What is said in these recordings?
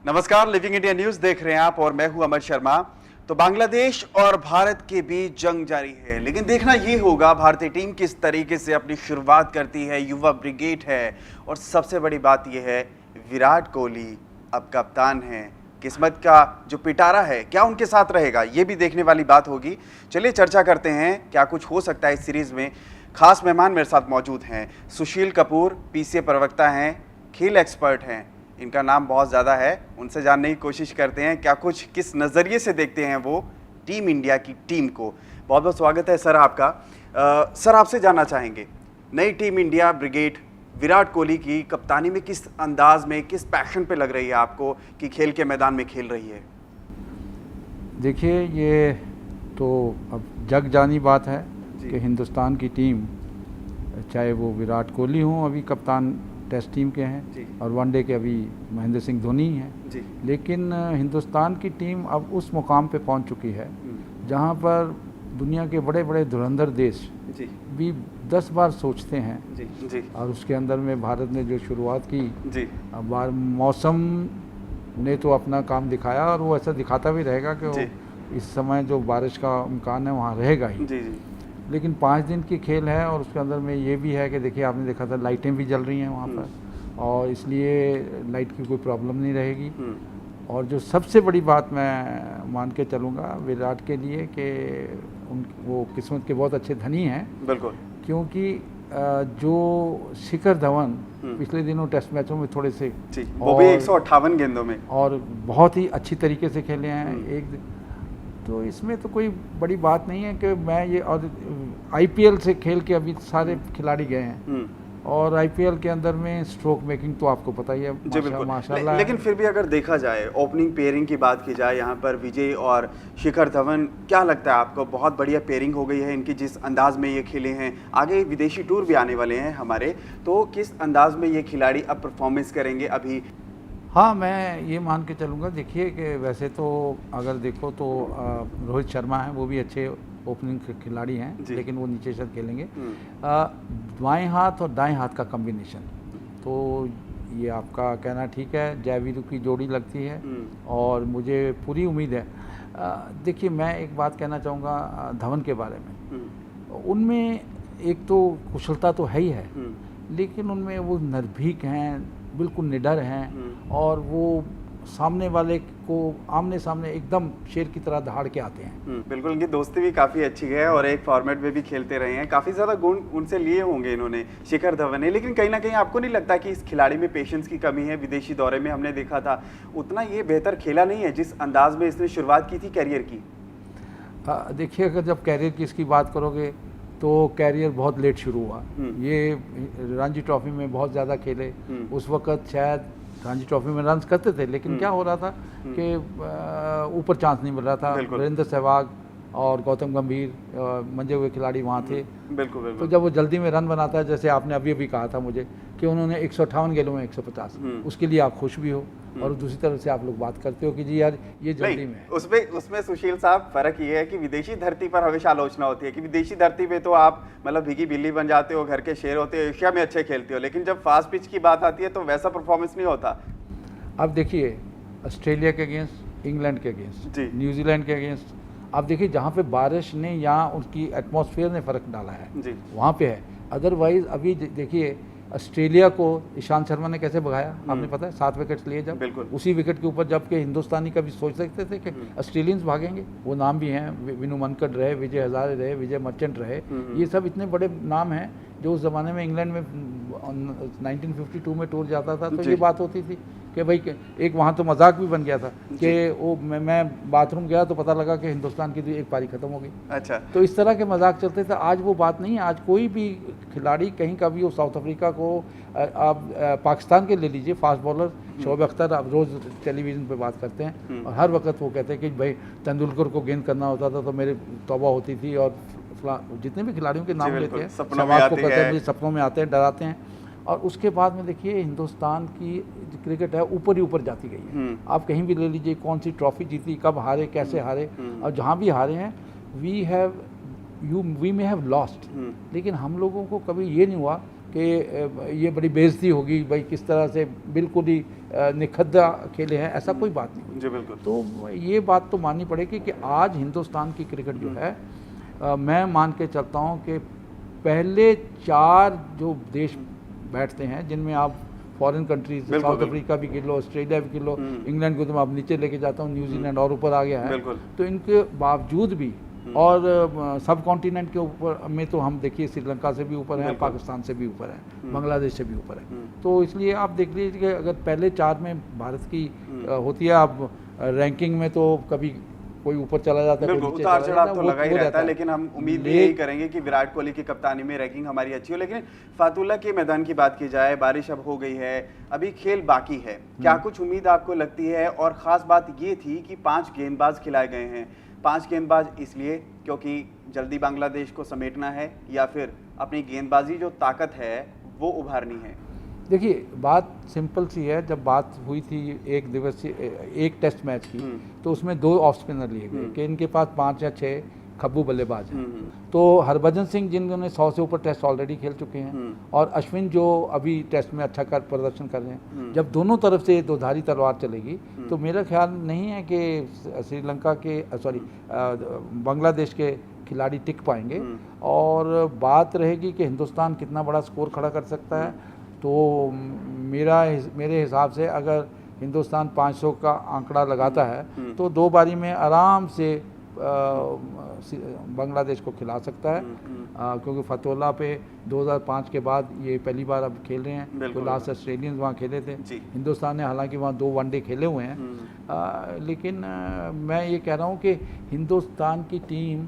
नमस्कार, living India news देख रहे हैं आप और मैं हूं अमर शर्मा। तो बांग्लादेश और भारत के बीच जंग जारी है, लेकिन देखना ये होगा भारतीय टीम किस तरीके से अपनी शुरुआत करती है। युवा ब्रिगेड है और सबसे बड़ी बात यह है विराट कोहली अब कप्तान है। किस्मत का जो पिटारा है क्या उनके साथ रहेगा, ये भी देखने वाली बात होगी। चलिए चर्चा करते हैं क्या कुछ हो सकता है इस सीरीज में। खास मेहमान मेरे साथ मौजूद हैं। सुशील कपूर पीसीए प्रवक्ता हैं, खेल एक्सपर्ट हैं, इनका नाम बहुत ज़्यादा है। उनसे जानने की कोशिश करते हैं क्या कुछ किस नज़रिए से देखते हैं वो टीम इंडिया की टीम को। बहुत बहुत स्वागत है सर आपका। सर आपसे जानना चाहेंगे नई team India brigade Virat Kohli की कप्तानी में किस अंदाज में, किस पैशन पे लग रही है आपको कि खेल के मैदान में खेल रही है। देखिए, ये तो अब जग जानी बात है कि हिंदुस्तान की टीम, चाहे वो विराट कोहली हों अभी कप्तान टेस्ट टीम के हैं और वनडे के अभी महेंद्र सिंह धोनी हैं, लेकिन हिंदुस्तान की टीम अब उस मुकाम पे पहुंच चुकी है जहां पर दुनिया के बड़े बड़े धुरंधर देश भी 10 बार सोचते हैं। और उसके अंदर में भारत ने जो शुरुआत की, अब मौसम ने तो अपना काम दिखाया और वो ऐसा दिखाता भी रहेगा कि वो इस समय जो बारिश का इम्कान है वहाँ रहेगा ही। लेकिन 5 दिन की खेल है और उसके अंदर में ये भी है कि देखिए आपने देखा था लाइटें भी जल रही हैं वहाँ पर, और इसलिए लाइट की कोई प्रॉब्लम नहीं रहेगी। और जो सबसे बड़ी बात मैं मान के चलूँगा विराट के लिए कि वो किस्मत के बहुत अच्छे धनी हैं, बिल्कुल, क्योंकि जो शिखर धवन पिछले दिनों टेस्ट मैचों में थोड़े से वो भी 158 गेंदों में और बहुत ही अच्छी तरीके से खेले हैं तो इसमें तो कोई बड़ी बात नहीं है कि मैं ये, और आईपीएल से खेल के अभी सारे खिलाड़ी गए हैं और आईपीएल के अंदर में स्ट्रोक मेकिंग तो आपको पता ही है माशाल्लाह। लेकिन फिर भी अगर देखा जाए ओपनिंग पेयरिंग की बात की जाए, यहाँ पर विजय और शिखर धवन, क्या लगता है आपको? बहुत बढ़िया पेयरिंग हो गई है इनकी, जिस अंदाज में ये खेले हैं। आगे विदेशी टूर भी आने वाले हैं हमारे, तो किस अंदाज में ये खिलाड़ी अब परफॉर्मेंस करेंगे अभी? हाँ, मैं ये मान के चलूँगा। देखिए कि वैसे तो अगर देखो तो रोहित शर्मा है, वो भी अच्छे ओपनिंग खिलाड़ी हैं, लेकिन वो नीचे से खेलेंगे। बाएं हाथ और दाएं हाथ का कॉम्बिनेशन, तो ये आपका कहना ठीक है, जयवीरू की जोड़ी लगती है और मुझे पूरी उम्मीद है। देखिए, मैं एक बात कहना चाहूँगा धवन के बारे में। उनमें एक तो कुशलता तो है ही है, लेकिन उनमें वो निर्भीक हैं, बिल्कुल निडर हैं और वो सामने वाले को आमने सामने एकदम शेर की तरह दहाड़ के आते हैं। बिल्कुल, उनकी दोस्ती भी काफ़ी अच्छी है और एक फॉर्मेट में भी खेलते रहे हैं। काफ़ी ज़्यादा गुण उनसे लिए होंगे इन्होंने, शिखर धवन ने। लेकिन कहीं ना कहीं आपको नहीं लगता कि इस खिलाड़ी में पेशेंस की कमी है? विदेशी दौरे में हमने देखा था उतना ये बेहतर खेला नहीं है जिस अंदाज में इसने शुरुआत की थी कैरियर की। देखिए, अगर जब कैरियर की इसकी बात करोगे तो कैरियर बहुत लेट शुरू हुआ। ये रणजी ट्रॉफी में बहुत ज़्यादा खेले, उस वक़्त शायद रणजी ट्रॉफी में रन्स करते थे, लेकिन क्या हो रहा था कि ऊपर चांस नहीं मिल रहा था। वीरेंद्र सहवाग और गौतम गंभीर मंजे हुए खिलाड़ी वहाँ थे। बिल्कुल। तो जब वो जल्दी में रन बनाता है, जैसे आपने अभी कहा था मुझे कि उन्होंने 158 गेंदों में 150, उसके लिए आप खुश भी हो और दूसरी तरफ से आप लोग बात करते हो कि जी यार ये जल्दी में है। उसमें सुशील साहब फर्क ये है कि विदेशी धरती पर हमेशा आलोचना होती है कि विदेशी धरती पे तो आप मतलब भीगी बिल्ली बन जाते हो, घर के शेर होते हो, एशिया में अच्छे खेलते हो, लेकिन जब फास्ट पिच की बात आती है तो वैसा परफॉर्मेंस नहीं होता। अब देखिए, ऑस्ट्रेलिया के अगेंस्ट, इंग्लैंड के अगेंस्ट, न्यूजीलैंड के अगेंस्ट, आप देखिए जहाँ पे बारिश ने या उनकी एटमॉस्फेयर ने फ़र्क डाला है वहाँ पे है। अदरवाइज़ अभी देखिए ऑस्ट्रेलिया को ईशांत शर्मा ने कैसे भगाया, आपने पता है, 7 विकेट्स लिए जब, उसी विकेट के ऊपर, जबकि हिंदुस्तानी कभी सोच सकते थे कि ऑस्ट्रेलियंस भागेंगे। वो नाम भी हैं, विनू मनकड रहे, विजय हजारे रहे, विजय मर्चेंट रहे, ये सब इतने बड़े नाम हैं जो उस ज़माने में इंग्लैंड में 1952 में टूर जाता था तो ये बात होती थी कि भाई एक वहाँ तो मजाक भी बन गया था कि वो मैं बाथरूम गया तो पता लगा कि हिंदुस्तान की एक पारी खत्म हो गई। अच्छा, तो इस तरह के मजाक चलते थे। आज वो बात नहीं है। आज कोई भी खिलाड़ी कहीं का भी हो, साउथ अफ्रीका को, आप पाकिस्तान के ले लीजिए, फास्ट बॉलर शोएब अख्तर, आप रोज़ टेलीविज़न पे बात करते हैं और हर वक्त वो कहते हैं कि भाई तेंदुलकर को गेंद करना होता था तो मेरे तौबा होती थी, और जितने भी खिलाड़ियों के नाम लेते हैं शहबाज को कहते हैं, सपनों में आते हैं, डराते हैं। और उसके बाद में देखिए हिंदुस्तान की क्रिकेट है ऊपर ही ऊपर जाती गई है। आप कहीं भी ले लीजिए, कौन सी ट्रॉफी जीती, कब हारे, कैसे हारे, और जहाँ भी हारे हैं वी मे हैव लॉस्ट, लेकिन हम लोगों को कभी ये नहीं हुआ कि ये बड़ी बेइज्जती होगी भाई, किस तरह से बिल्कुल ही निखद्दा खेले हैं, ऐसा कोई बात नहीं। जी बिल्कुल। तो ये बात तो माननी पड़ेगी कि आज हिंदुस्तान की क्रिकेट जो है मैं मान के चलता हूँ कि पहले 4 जो देश बैठते हैं जिनमें आप फॉरेन कंट्रीज, साउथ अफ्रीका भी गिन लो, ऑस्ट्रेलिया भी गिन लो, इंग्लैंड को तो मैं अब नीचे लेके जाता हूँ, न्यूजीलैंड और ऊपर आ गया है, तो इनके बावजूद भी और सब कॉन्टिनेंट के ऊपर में तो हम देखिए श्रीलंका से भी ऊपर है, पाकिस्तान से भी ऊपर है, बांग्लादेश से भी ऊपर है। तो इसलिए आप देख लीजिए कि अगर पहले 4 में भारत की होती है, अब रैंकिंग में तो कभी कोई ऊपर चला जाता है, बिल्कुल उतार चढ़ाव तो लगा ही रहता है, लेकिन हम उम्मीद भी यही करेंगे कि विराट कोहली की कप्तानी में रैंकिंग हमारी अच्छी हो। लेकिन फातुल्ला के मैदान की बात की जाए, बारिश अब हो गई है, अभी खेल बाकी है, क्या कुछ उम्मीद आपको लगती है? और खास बात ये थी कि 5 गेंदबाज खिलाए गए हैं, 5 गेंदबाज इसलिए क्योंकि जल्दी बांग्लादेश को समेटना है या फिर अपनी गेंदबाजी जो ताकत है वो उभारनी है? देखिए बात सिंपल सी है, जब बात हुई थी एक टेस्ट मैच की तो उसमें 2 ऑफ स्पिनर लिए गए कि इनके पास 5 या 6 खब्बू बल्लेबाज हैं। तो हरभजन सिंह जिन्होंने 100 से ऊपर टेस्ट ऑलरेडी खेल चुके हैं और अश्विन जो अभी टेस्ट में अच्छा प्रदर्शन कर रहे हैं, जब दोनों तरफ से दोधारी तलवार चलेगी तो मेरा ख्याल नहीं है कि श्रीलंका के बांग्लादेश के खिलाड़ी टिक पाएंगे। और बात रहेगी कि हिंदुस्तान कितना बड़ा स्कोर खड़ा कर सकता है, तो मेरे हिसाब से अगर हिंदुस्तान 500 का आंकड़ा लगाता है तो 2 बारी में आराम से बांग्लादेश को खिला सकता है, क्योंकि फतुल्ला पे 2005 के बाद ये पहली बार अब खेल रहे हैं। तो लास्ट ऑस्ट्रेलियंस वहाँ खेले थे, हिंदुस्तान ने हालांकि वहाँ 2 वनडे खेले हुए हैं, लेकिन मैं ये कह रहा हूँ कि हिंदुस्तान की टीम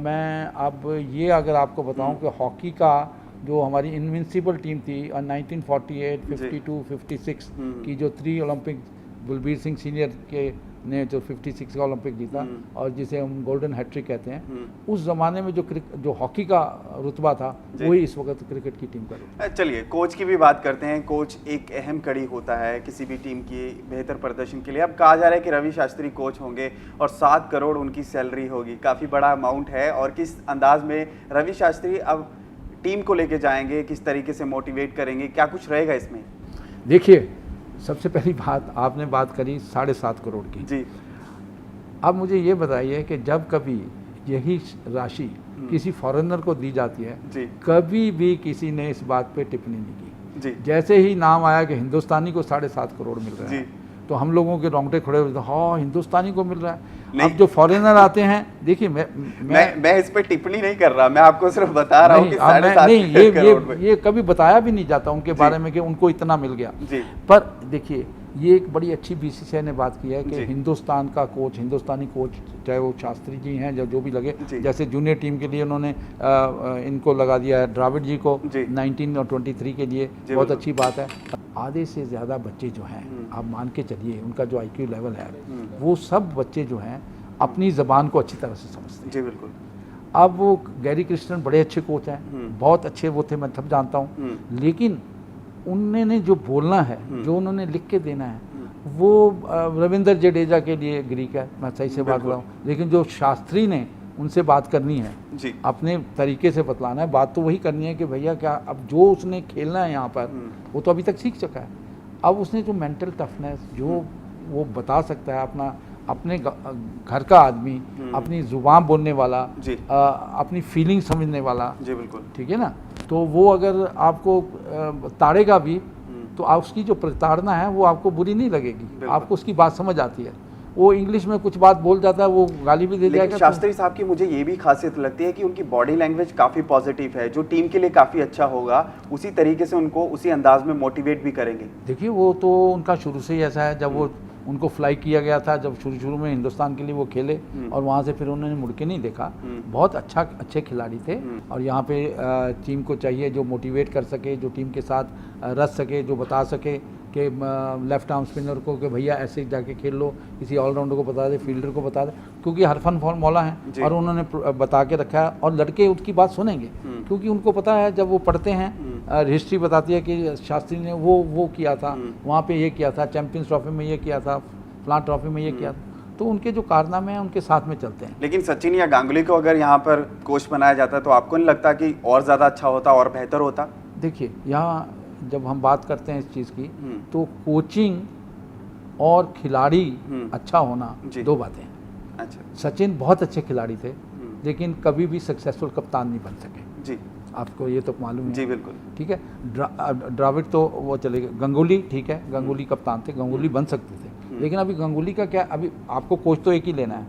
मैं अब ये अगर आपको बताऊँ कि हॉकी का जो हमारी इनविंसिबल टीम थी 1948, 52, 56 की जो 3 ओलंपिक, बलबीर सिंह सीनियर के ने जो 56 का ओलंपिक जीता और जिसे हम गोल्डन हैट्रिक कहते हैं, उस ज़माने में जो हॉकी का रुतबा था वही इस वक्त क्रिकेट की टीम का। चलिए कोच की भी बात करते हैं। कोच एक अहम कड़ी होता है किसी भी टीम की बेहतर प्रदर्शन के लिए। अब कहा जा रहा है कि रवि शास्त्री कोच होंगे और 7 करोड़ उनकी सैलरी होगी, काफ़ी बड़ा अमाउंट है। और किस अंदाज में रवि शास्त्री अब टीम को लेके जाएंगे, किस तरीके से मोटिवेट करेंगे, क्या कुछ रहेगा इसमें? देखिए सबसे पहली बात आपने बात करी 7.5 करोड़ की जी। अब मुझे ये बताइए कि जब कभी यही राशि किसी फॉरेनर को दी जाती है जी, कभी भी किसी ने इस बात पे टिप्पणी नहीं की जी। जैसे ही नाम आया कि हिंदुस्तानी को 7.5 करोड़ मिल रहा है तो हम लोगों के रोंगटे खड़े हुए, हाँ हिंदुस्तानी को मिल रहा है। अब जो फॉरेनर आते हैं, देखिए मैं इस पे टिप्पणी नहीं कर रहा, मैं आपको सिर्फ बता रहा हूँ कि 7.5 ये कभी बताया भी नहीं जाता उनके बारे में कि उनको इतना मिल गया जी। पर देखिए ये एक बड़ी अच्छी बीसीसीआई ने बात की है कि हिंदुस्तान का कोच, हिंदुस्तानी कोच, चाहे वो शास्त्री जी हैं जो भी लगे, जैसे जूनियर टीम के लिए उन्होंने इनको लगा दिया है द्राविड जी को 19 और 23 के लिए, बहुत अच्छी बात है। आधे से ज़्यादा बच्चे जो हैं, आप मान के चलिए उनका जो IQ लेवल है, वो सब बच्चे जो हैं अपनी ज़बान को अच्छी तरह से समझते हैं। जी बिल्कुल। अब वो गैरी क्रिस्टन बड़े अच्छे कोच हैं, बहुत अच्छे वो थे, मैं सब जानता हूँ, लेकिन उन्होंने जो बोलना है, जो उन्होंने लिख के देना है, वो रविंद्र जडेजा के लिए ग्रीक है, मैं सही से बात कर रहा हूँ, लेकिन जो शास्त्री ने उनसे बात करनी है जी, अपने तरीके से बतलाना है, बात तो वही करनी है कि भैया क्या अब जो उसने खेलना है यहाँ पर वो तो अभी तक सीख चुका है, अब उसने जो मेंटल टफनेस जो वो बता सकता है, अपने घर का आदमी, अपनी जुबान बोलने वाला, अपनी फीलिंग समझने वाला, जी बिल्कुल, ठीक है ना, तो वो अगर आपको ताड़ेगा भी तो उसकी जो प्रताड़ना है वो आपको बुरी नहीं लगेगी, आपको उसकी बात समझ आती है। वो इंग्लिश में कुछ बात बोल जाता है, वो गाली भी दे जाएगा। शास्त्री साहब की मुझे ये भी खासियत लगती है कि उनकी बॉडी लैंग्वेज काफ़ी पॉजिटिव है, जो टीम के लिए काफ़ी अच्छा होगा, उसी तरीके से उनको उसी अंदाज में मोटिवेट भी करेंगे। देखिए वो तो उनका शुरू से ही ऐसा है, जब वो उनको फ्लाई किया गया था, जब शुरू में हिंदुस्तान के लिए वो खेले और वहाँ से फिर उन्होंने मुड़ के नहीं देखा, बहुत अच्छे खिलाड़ी थे। और यहाँ पे टीम को चाहिए जो मोटिवेट कर सके, जो टीम के साथ रच सके, जो बता सके कि लेफ्ट आर्म स्पिनर को कि भैया ऐसे जाके खेल लो, किसी ऑलराउंडर को बता दे, फील्डर को बता दे, क्योंकि हरफन फॉर्मूला है और उन्होंने बता के रखा है और लड़के उनकी बात सुनेंगे, क्योंकि उनको पता है जब वो पढ़ते हैं हिस्ट्री बताती है कि शास्त्री ने वो किया था, वहाँ पे ये किया था, चैंपियंस ट्रॉफी में ये किया था, फलां ट्रॉफी में ये किया था, तो उनके जो कारनामे हैं उनके साथ में चलते हैं। लेकिन सचिन या गांगुली को अगर यहाँ पर कोच बनाया जाता तो आपको नहीं लगता कि और ज़्यादा अच्छा होता और बेहतर होता? देखिए यहाँ जब हम बात करते हैं इस चीज़ की तो कोचिंग और खिलाड़ी अच्छा होना दो बातें हैं। अच्छा, सचिन बहुत अच्छे खिलाड़ी थे लेकिन कभी भी सक्सेसफुल कप्तान नहीं बन सके जी, आपको ये तो मालूम है। जी बिल्कुल। ठीक है, द्रविड़ तो वो चले गए, गंगुली ठीक है, गंगुली कप्तान थे, गंगुली बन सकते थे, लेकिन अभी गंगुली का क्या, अभी आपको कोच तो एक ही लेना है,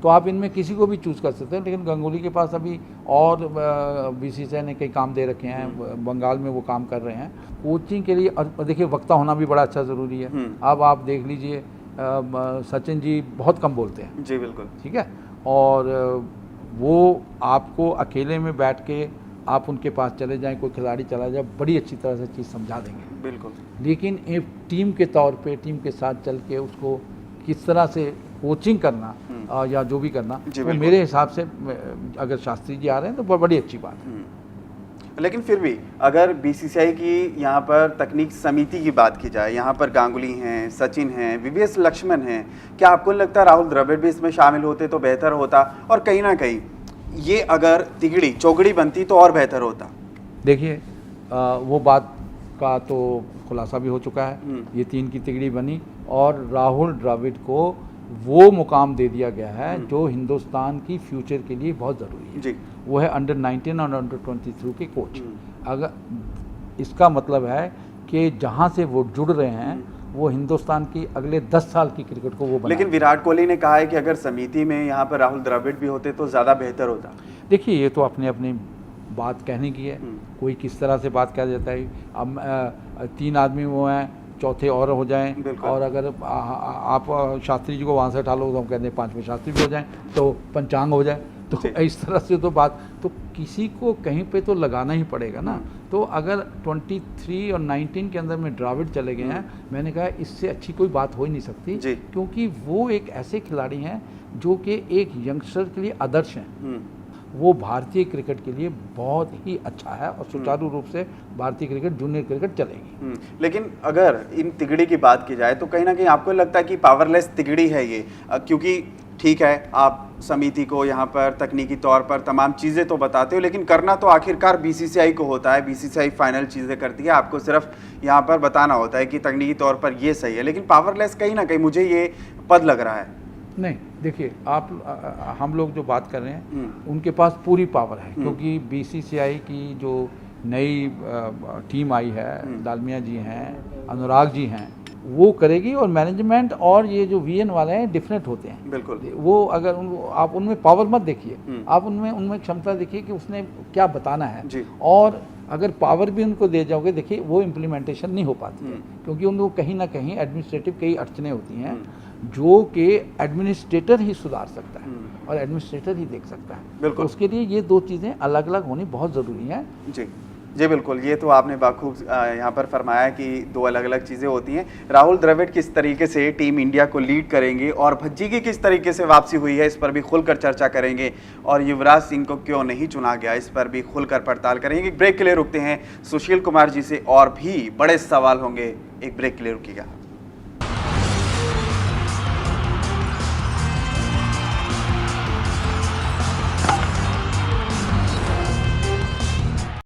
तो आप इनमें किसी को भी चूज़ कर सकते हैं, लेकिन गंगुली के पास अभी और बीसीसीआई ने कई काम दे रखे हैं, बंगाल में वो काम कर रहे हैं कोचिंग के लिए। और देखिए वक्ता होना भी बड़ा अच्छा ज़रूरी है। अब आप देख लीजिए सचिन जी बहुत कम बोलते हैं, जी बिल्कुल, ठीक है, और वो आपको अकेले में बैठ के आप उनके पास चले जाएं, कोई खिलाड़ी चला जाए, बड़ी अच्छी तरह से चीज़ समझा देंगे। बिल्कुल। लेकिन एक टीम के तौर पे टीम के साथ चल के उसको किस तरह से कोचिंग करना या जो भी करना, वो मेरे हिसाब से अगर शास्त्री जी आ रहे हैं तो बड़ी अच्छी बात है। लेकिन फिर भी अगर बीसीसीआई की यहाँ पर तकनीक समिति की बात की जाए, यहाँ पर गांगुली हैं, सचिन हैं, वीवीएस लक्ष्मण हैं, क्या आपको नहीं लगता राहुल द्रविड़ भी इसमें शामिल होते तो बेहतर होता? और कहीं ना कहीं ये अगर तिगड़ी चौगड़ी बनती तो और बेहतर होता। देखिए वो बात का तो खुलासा भी हो चुका है, ये 3 की तिगड़ी बनी और राहुल द्रविड़ को वो मुकाम दे दिया गया है जो हिंदुस्तान की फ्यूचर के लिए बहुत ज़रूरी है जी। वो है अंडर 19 और अंडर 23 के कोच। अगर इसका मतलब है कि जहाँ से वो जुड़ रहे हैं वो हिंदुस्तान की अगले 10 साल की क्रिकेट को वो बना। लेकिन विराट कोहली ने कहा है कि अगर समिति में यहाँ पर राहुल द्रविड़ भी होते तो ज़्यादा बेहतर होता। देखिए ये तो अपने अपनी बात कहने की है, कोई किस तरह से बात कह देता है। अब 3 आदमी वो हैं, चौथे और हो जाएं, और अगर आप शास्त्री जी को वहाँ से उठा लो तो हम कहते हैं 5वें शास्त्री भी हो जाएं तो पंचांग हो जाए, तो इस तरह से तो बात तो किसी को कहीं पे तो लगाना ही पड़ेगा ना। तो अगर 23 और 19 के अंदर में द्रविड़ चले गए हैं, मैंने कहा इससे अच्छी कोई बात हो ही नहीं सकती, क्योंकि वो एक ऐसे खिलाड़ी हैं जो कि एक यंगस्टर के लिए आदर्श हैं। वो भारतीय क्रिकेट के लिए बहुत ही अच्छा है और सुचारू रूप से भारतीय क्रिकेट जूनियर क्रिकेट चलेगी। लेकिन अगर इन तिगड़ी की बात की जाए तो कहीं ना कहीं आपको लगता है कि पावरलेस तिगड़ी है ये, क्योंकि ठीक है आप समिति को यहाँ पर तकनीकी तौर पर तमाम चीज़ें तो बताते हो, लेकिन करना तो आखिरकार बीसीसीआई को होता है। बीसीसीआई फाइनल चीज़ें करती है, आपको सिर्फ यहाँ पर बताना होता है कि तकनीकी तौर पर ये सही है। लेकिन पावरलेस कहीं ना कहीं मुझे ये पद लग रहा है। नहीं देखिए आप हम लोग जो बात कर रहे हैं उनके पास पूरी पावर है, क्योंकि बीसीसीआई की जो नई टीम आई है, दालमिया जी हैं, अनुराग जी हैं, वो करेगी। और मैनेजमेंट और ये जो वीएन वाले हैं डिफरेंट होते हैं, बिल्कुल। वो अगर आप उनमें पावर मत देखिए, आप उनमें क्षमता देखिए कि उसने क्या बताना है। और अगर पावर भी उनको दे जाओगे, देखिए वो इम्प्लीमेंटेशन नहीं हो पाती है, क्योंकि उनको कहीं ना कहीं एडमिनिस्ट्रेटिव कई अड़चने होती हैं जो कि एडमिनिस्ट्रेटर ही सुधार सकता है और एडमिनिस्ट्रेटर ही देख सकता है। तो उसके लिए ये 2 चीज़ें अलग अलग होनी बहुत ज़रूरी हैं। जी जी बिल्कुल, ये तो आपने बाखूब यहाँ पर फरमाया कि 2 अलग अलग चीज़ें होती हैं। राहुल द्रविड़ किस तरीके से टीम इंडिया को लीड करेंगे और भज्जी की किस तरीके से वापसी हुई है, इस पर भी खुलकर चर्चा करेंगे। और युवराज सिंह को क्यों नहीं चुना गया, इस पर भी खुलकर पड़ताल करेंगे। ब्रेक के लिए रुकते हैं, सुशील कुमार जी से और भी बड़े सवाल होंगे। एक ब्रेक के लिए रुकिएगा।